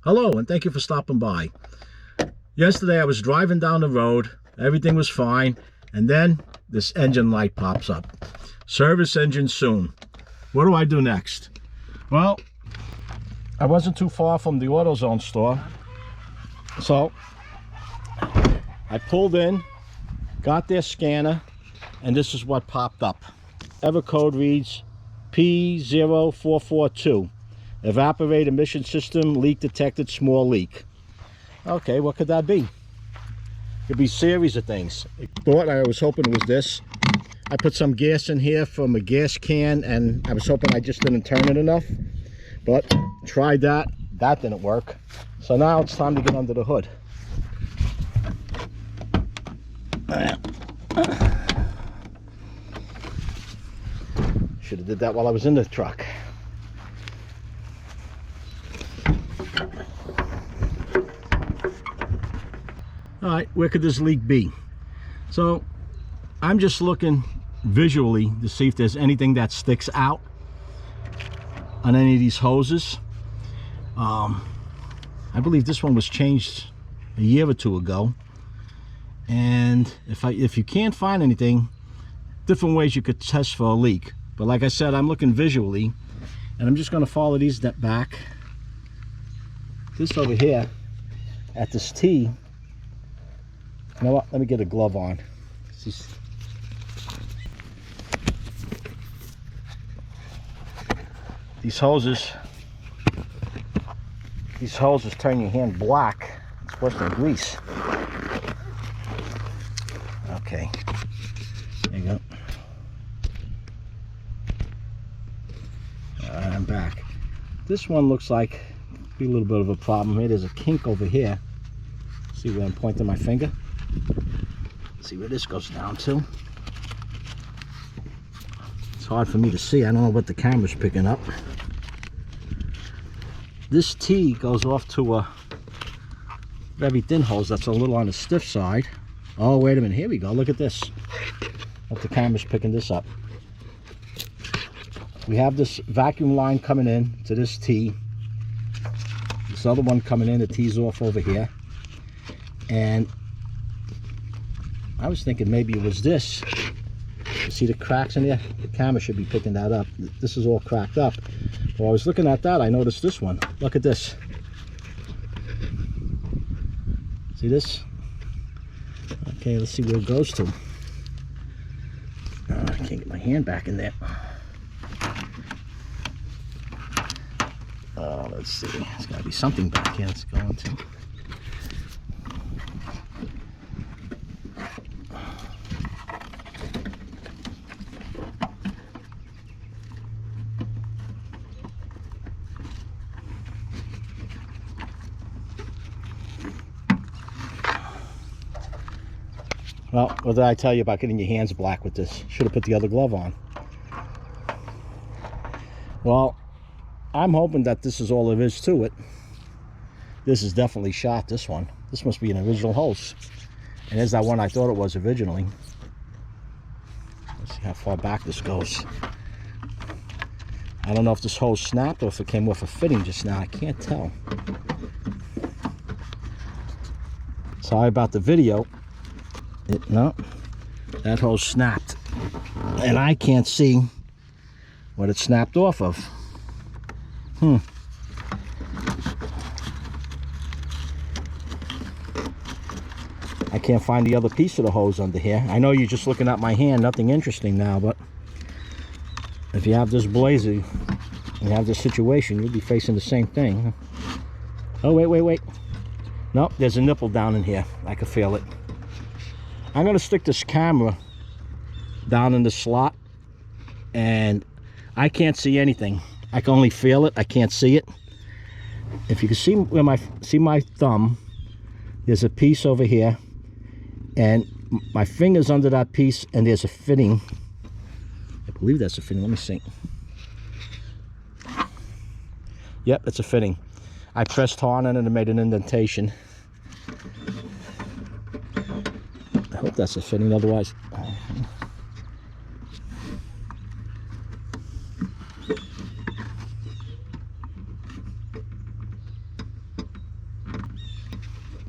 Hello, and thank you for stopping by. Yesterday I was driving down the road, everything was fine, and then this engine light pops up. Service engine soon. What do I do next? Well, I wasn't too far from the AutoZone store, so I pulled in, got their scanner, and this is what popped up. Ever code reads P0442. Evaporate emission system leak detected, small leak. Okay, what could that be? Could be a series of things. I was hoping it was this. I put some gas in here from a gas can, and I was hoping I just didn't turn it enough. But tried that. That didn't work. So now it's time to get under the hood. Should have did that while I was in the truck. All right, where could this leak be? So I'm just looking visually to see if there's anything that sticks out on any of these hoses. I believe this one was changed a year or two ago, and if you can't find anything, different ways you could test for a leak. But like I said, I'm looking visually, and I'm just going to follow these back. This over here at this T. You know what? Let me get a glove on. These hoses turn your hand black. It's worse than grease. Okay, there you go. All right, I'm back. This one looks like be a little bit of a problem here. There's a kink over here. See where I'm pointing my finger? See where this goes down to. It's hard for me to see. I don't know what the camera's picking up. This T goes off to a very thin hose that's a little on the stiff side. Oh, wait a minute. Here we go. Look at this. Hope the camera's picking this up. We have this vacuum line coming in to this T. This other one coming in, the T's off over here. And I was thinking maybe it was this. You see the cracks in there? The camera should be picking that up. This is all cracked up. While I was looking at that, I noticed this one. Look at this. See this? Okay, let's see where it goes to. I can't get my hand back in there. Let's see. There's got to be something back here it's going to. Well, what did I tell you about getting your hands black with this? Should have put the other glove on. Well, I'm hoping that this is all there is to it. This is definitely shot, this one. This must be an original hose. And there's that one I thought it was originally. Let's see how far back this goes. I don't know if this hose snapped or if it came off a fitting just now. I can't tell. Sorry about the video. No, that hose snapped. And I can't see what it snapped off of. I can't find the other piece of the hose under here. I know you're just looking at my hand, nothing interesting now, but if you have this blazer and you have this situation, you'll be facing the same thing. Oh, wait. Nope, there's a nipple down in here. I can feel it. I'm going to stick this camera down in the slot, and I can't see anything. I can only feel it. I can't see it. If you can see where my thumb, there's a piece over here, and my finger's under that piece, and there's a fitting. I believe that's a fitting. Let me see. Yep, it's a fitting. I pressed hard on it and made an indentation. I hope that's a fitting, otherwise.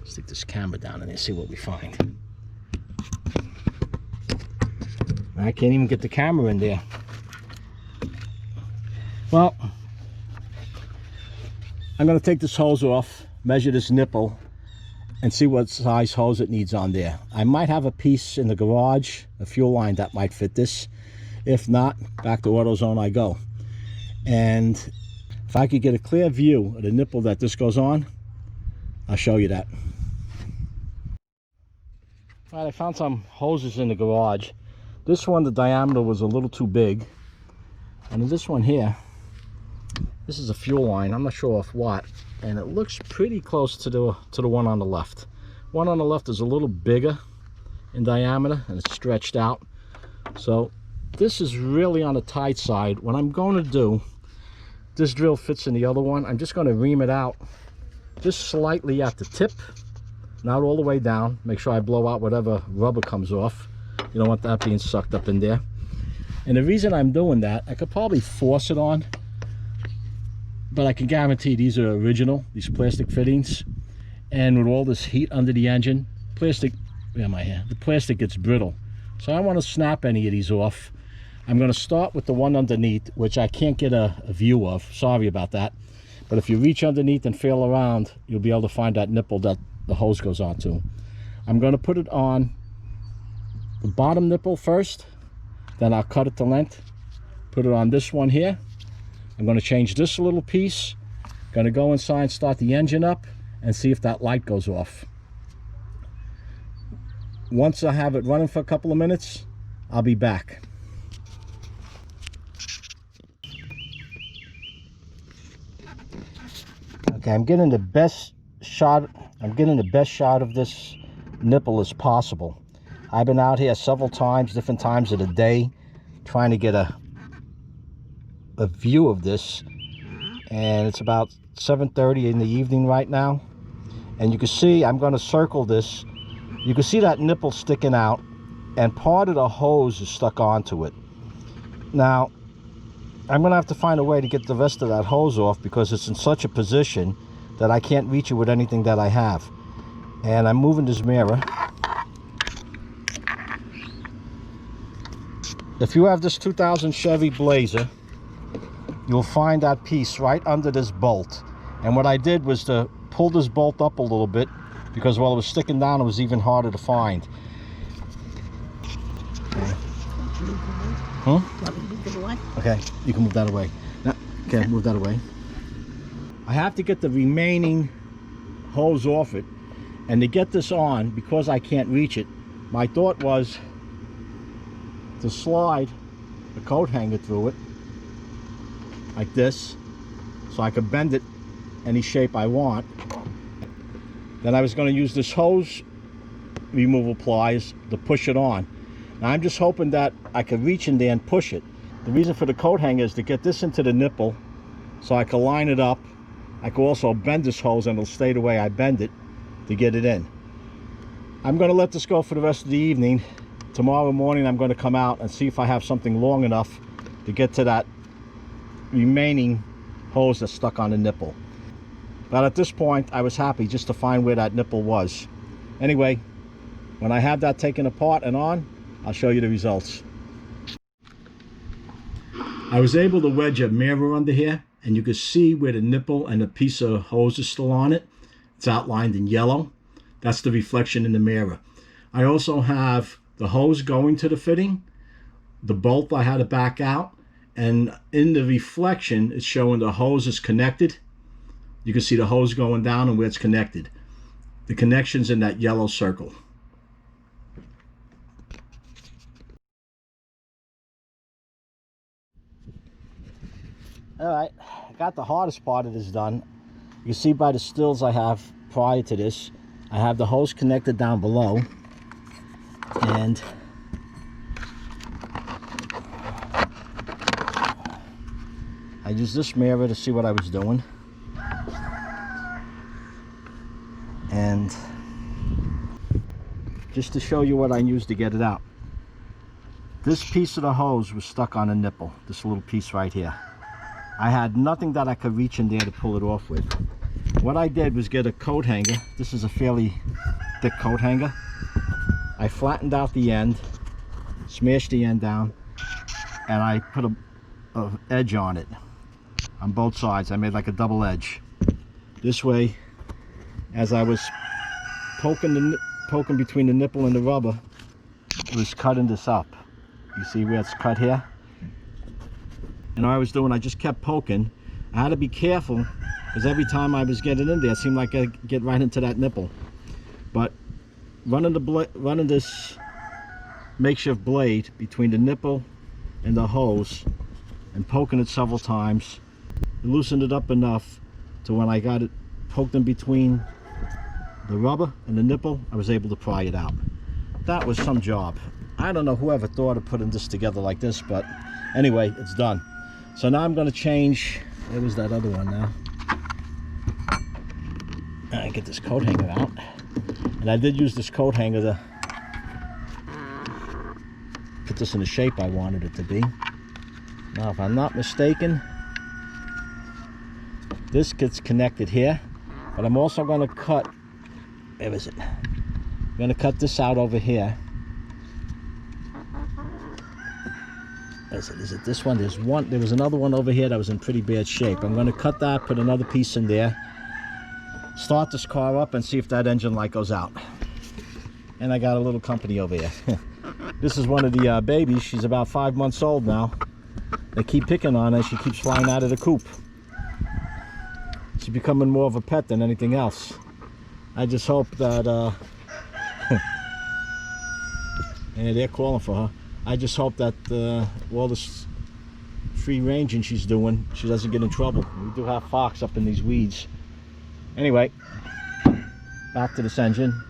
Stick this camera down in there, see what we find. I can't even get the camera in there. Well, I'm going to take this hose off, measure this nipple, and see what size hose it needs on there. I might have a piece in the garage, a fuel line that might fit this. If not, back to AutoZone I go. And if I could get a clear view of the nipple that this goes on, I'll show you that. All right, I found some hoses in the garage. This one, the diameter was a little too big. And this one here, this is a fuel line, I'm not sure of what, and it looks pretty close to the one on the left. One on the left is a little bigger in diameter and it's stretched out. So this is really on the tight side. What I'm going to do, this drill fits in the other one. I'm just going to ream it out just slightly at the tip, not all the way down. Make sure I blow out whatever rubber comes off. You don't want that being sucked up in there. And the reason I'm doing that, I could probably force it on, but I can guarantee these are original, these plastic fittings. And with all this heat under the engine, plastic, where am I here? The plastic gets brittle. So I don't want to snap any of these off. I'm going to start with the one underneath, which I can't get a view of. Sorry about that. But if you reach underneath and feel around, you'll be able to find that nipple that the hose goes onto. I'm going to put it on the bottom nipple first, then I'll cut it to length, put it on this one here. I'm going to change this little piece, going to go inside, start the engine up, and see if that light goes off. Once I have it running for a couple of minutes, I'll be back. Okay, I'm getting the best shot of this nipple as possible. I've been out here several times, different times of the day, trying to get a view of this, and it's about 7:30 in the evening right now. And you can see, I'm going to circle this. You can see that nipple sticking out, and part of the hose is stuck onto it. Now, I'm going to have to find a way to get the rest of that hose off because it's in such a position that I can't reach it with anything that I have. And I'm moving this mirror. If you have this 2000 Chevy Blazer, you'll find that piece right under this bolt. And what I did was to pull this bolt up a little bit because while it was sticking down, it was even harder to find. Huh? Okay, you can move that away. No, okay, move that away. I have to get the remaining hose off it, and to get this on, because I can't reach it, my thought was to slide the coat hanger through it like this, so I could bend it any shape I want. Then I was going to use this hose removal pliers to push it on. Now I'm just hoping that I could reach in there and push it. The reason for the coat hanger is to get this into the nipple so I can line it up. I can also bend this hose and it'll stay the way I bend it to get it in. I'm going to let this go for the rest of the evening. Tomorrow morning I'm going to come out and see if I have something long enough to get to that remaining hose that's stuck on the nipple. But at this point I was happy just to find where that nipple was. Anyway, when I have that taken apart and on, I'll show you the results. I was able to wedge a mirror under here, and you can see where the nipple and the piece of hose is still on it. It's outlined in yellow. That's the reflection in the mirror. I also have the hose going to the fitting, the bolt I had to back out, and in the reflection it's showing the hose is connected. You can see the hose going down and where it's connected. The connection's in that yellow circle. Alright, I got the hardest part of this done. You can see by the stills I have prior to this, I have the hose connected down below, and I used this mirror to see what I was doing, and just to show you what I used to get it out. This piece of the hose was stuck on a nipple, this little piece right here. I had nothing that I could reach in there to pull it off with. what I did was get a coat hanger. This is a fairly thick coat hanger. I flattened out the end, smashed the end down, and I put a edge on it on both sides. I made like a double edge. This way, as I was poking between the nipple and the rubber, it was cutting this up. You see where it's cut here? And all I was doing, I just kept poking. I had to be careful because every time I was getting in there, it seemed like I'd get right into that nipple. But running this makeshift blade between the nipple and the hose and poking it several times, it loosened it up enough to when I got it poked in between the rubber and the nipple, I was able to pry it out. That was some job. I don't know whoever thought of putting this together like this, but anyway, it's done. So now I'm going to change. There was that other one now. I get this coat hanger out, and I did use this coat hanger to put this in the shape I wanted it to be. Now, if I'm not mistaken, this gets connected here, but I'm also going to cut. Where is it? I'm going to cut this out over here. Is it this one? There was another one over here that was in pretty bad shape. I'm going to cut that, put another piece in there, start this car up, and see if that engine light goes out. And I got a little company over here. This is one of the babies. She's about 5 months old now. They keep picking on her. She keeps flying out of the coop. She's becoming more of a pet than anything else. I just hope that yeah, they're calling for her. I just hope that all this free ranging she's doing, she doesn't get in trouble. We do have fox up in these weeds. Anyway, back to this engine.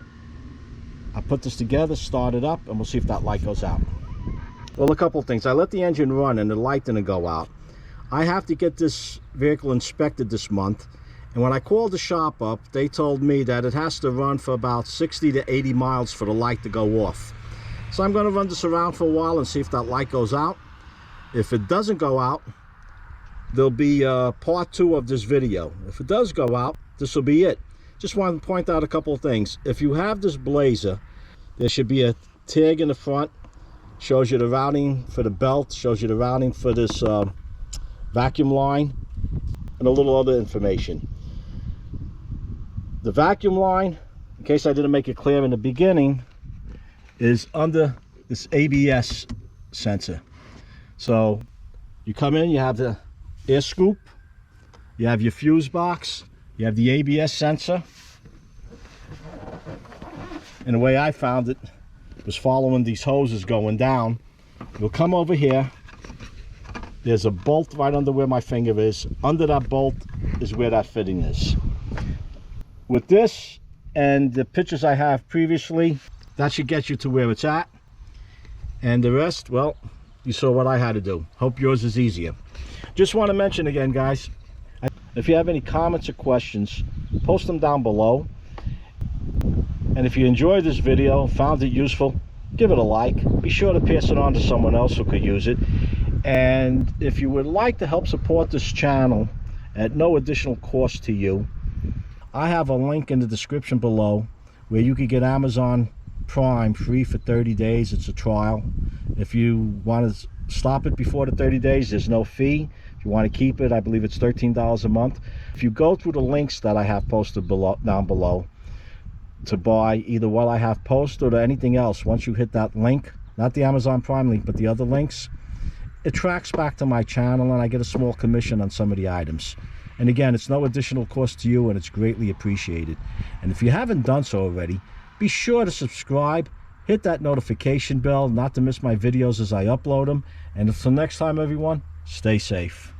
I put this together, start it up, and we'll see if that light goes out. Well, a couple things. I let the engine run and the light didn't go out. I have to get this vehicle inspected this month, and when I called the shop up, they told me that it has to run for about 60 to 80 miles for the light to go off. So I'm going to run this around for a while and see if that light goes out. If it doesn't go out, there'll be part 2 of this video. If it does go out, this will be it. Just wanted to point out a couple of things. If you have this Blazer, there should be a tag in the front. Shows you the routing for the belt, shows you the routing for this vacuum line, and a little other information. The vacuum line, in case I didn't make it clear in the beginning, is under this ABS sensor. So you come in, you have the air scoop, you have your fuse box, you have the ABS sensor, and the way I found it was following these hoses going down. You'll come over here, there's a bolt right under where my finger is. Under that bolt is where that fitting is. With this and the pictures I have previously, that should get you to where it's at, and the rest, well, you saw what I had to do. Hope yours is easier. Just want to mention again, guys, if you have any comments or questions, post them down below. And if you enjoyed this video, found it useful, give it a like. Be sure to pass it on to someone else who could use it. And if you would like to help support this channel at no additional cost to you, I have a link in the description below where you can get Amazon Prime free for 30 days. It's a trial. If you want to stop it before the 30 days, there's no fee. If you want to keep it, I believe it's $13 a month. If you go through the links that I have posted down below to buy either what I have posted or anything else, once you hit that link, not the Amazon Prime link, but the other links, it tracks back to my channel and I get a small commission on some of the items. And again, it's no additional cost to you and it's greatly appreciated. And if you haven't done so already, be sure to subscribe, hit that notification bell not to miss my videos as I upload them. And until next time, everyone, stay safe.